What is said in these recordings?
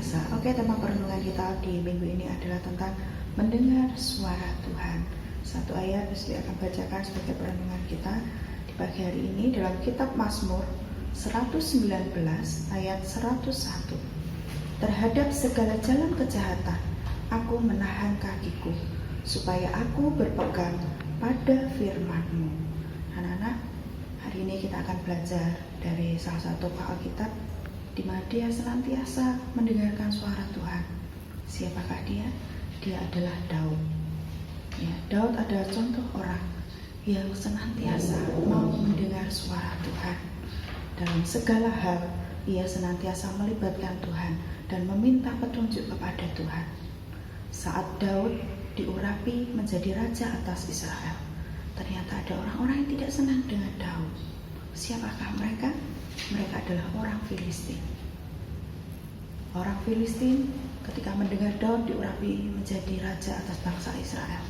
biasa. Oke, tema perenungan kita di minggu ini adalah tentang mendengar suara Tuhan. Satu ayat Leslie akan bacakan sebagai perenungan kita di pagi hari ini dalam kitab Mazmur 119 ayat 101. Terhadap segala jalan kejahatan, aku menahan kakiku, supaya aku berpegang pada firman-Mu. Anak-anak, hari ini kita akan belajar dari salah satu tokoh Alkitab di mana dia senantiasa mendengarkan suara Tuhan. Siapakah dia? Dia adalah Daud. Ya, Daud adalah contoh orang yang senantiasa mau mendengar suara Tuhan. Dalam segala hal, ia senantiasa melibatkan Tuhan dan meminta petunjuk kepada Tuhan. Saat Daud diurapi menjadi raja atas Israel, ternyata ada orang-orang yang tidak senang dengan Daud. Siapakah mereka? Mereka adalah orang Filistin. Orang Filistin ketika mendengar Daud diurapi menjadi raja atas bangsa Israel,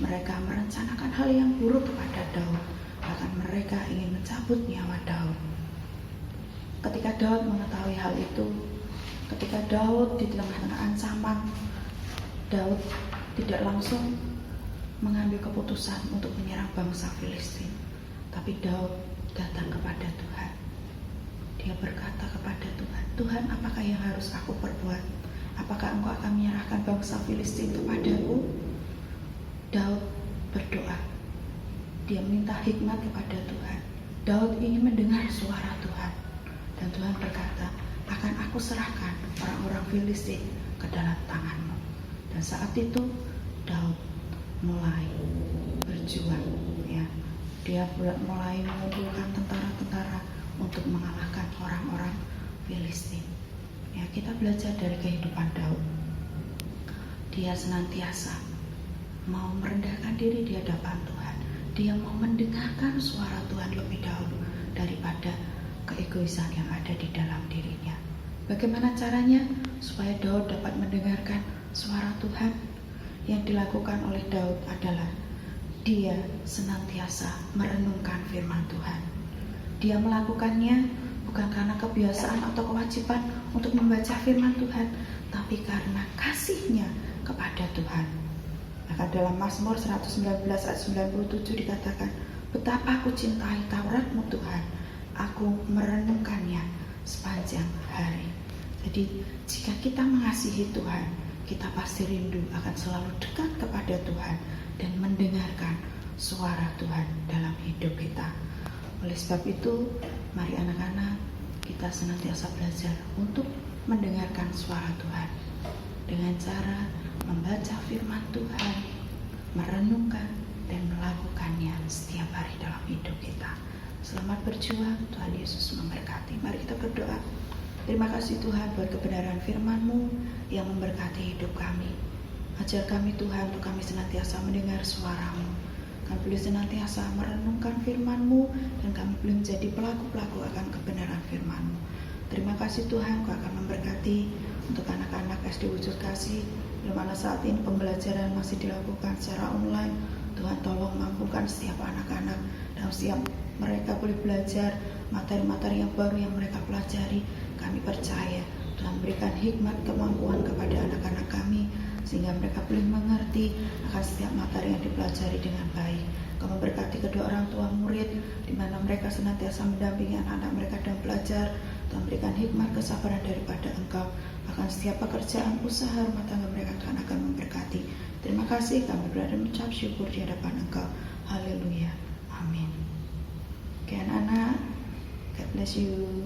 mereka merencanakan hal yang buruk kepada Daud. Bahkan mereka ingin mencabut nyawa Daud. Ketika Daud mengetahui hal itu, ketika Daud di tengah-tengah ancaman, Daud tidak langsung mengambil keputusan untuk menyerang bangsa Filistin, tapi Daud datang kepada Tuhan. Dia berkata kepada Tuhan, Tuhan, apakah yang harus aku perbuat? Apakah Engkau akan menyerahkan bangsa Filistin kepadaku? Daud berdoa. Dia minta hikmat kepada Tuhan. Daud ingin mendengar suara Tuhan. Dan Tuhan berkata, akan aku serahkan orang-orang Filistin ke dalam tangan-Mu. Dan saat itu Daud mulai berjuang. Ya. Dia mulai mengumpulkan tentara-tentara untuk mengalahkan orang-orang Filistin. Ya, kita belajar dari kehidupan Daud. Dia senantiasa mau merendahkan diri di hadapan Tuhan. Dia mau mendengarkan suara Tuhan lebih dahulu daripada keegoisan yang ada di dalam dirinya. Bagaimana caranya supaya Daud dapat mendengarkan suara Tuhan? Yang dilakukan oleh Daud adalah dia senantiasa merenungkan firman Tuhan. Dia melakukannya bukan karena kebiasaan atau kewajiban untuk membaca firman Tuhan, tapi karena kasihnya kepada Tuhan. Maka dalam Mazmur 119 ayat 97 dikatakan, betapa aku cintai Taurat-Mu Tuhan, aku merenungkannya sepanjang hari. Jadi jika kita mengasihi Tuhan, kita pasti rindu akan selalu dekat kepada Tuhan dan mendengarkan suara Tuhan dalam hidup kita. Oleh sebab itu, mari anak-anak kita senantiasa belajar untuk mendengarkan suara Tuhan dengan cara membaca firman Tuhan, merenungkan dan melakukannya setiap hari dalam hidup kita. Selamat berjuang, Tuhan Yesus memberkati. Mari kita berdoa. Terima kasih Tuhan buat kebenaran firman-Mu yang memberkati hidup kami. Ajar kami Tuhan untuk kami senantiasa mendengar suara-Mu. Kami boleh senantiasa merenungkan firman-Mu dan kami boleh menjadi pelaku-pelaku akan kebenaran firman-Mu. Terima kasih Tuhan, Kau akan memberkati untuk anak-anak SD Wujud Kasih. Di mana saat ini pembelajaran masih dilakukan secara online. Tuhan tolong mampukan setiap anak-anak dan setiap mereka boleh belajar materi-materi yang baru yang mereka pelajari. Kami percaya Tuhan berikan hikmat kemampuan kepada anak-anak kami sehingga mereka boleh mengerti akan setiap materi yang dipelajari dengan baik. Kau memberkati kedua orang tua murid di mana mereka senantiasa mendampingi anak-anak mereka dalam belajar. Tuhan berikan hikmat kesabaran daripada Engkau. Akan setiap pekerjaan usaha rumah tangga mereka Tuhan akan memberkati. Terima kasih, kami berada mengucap syukur di hadapan Engkau. Haleluya. Amin. Oke anak-anak, God bless you.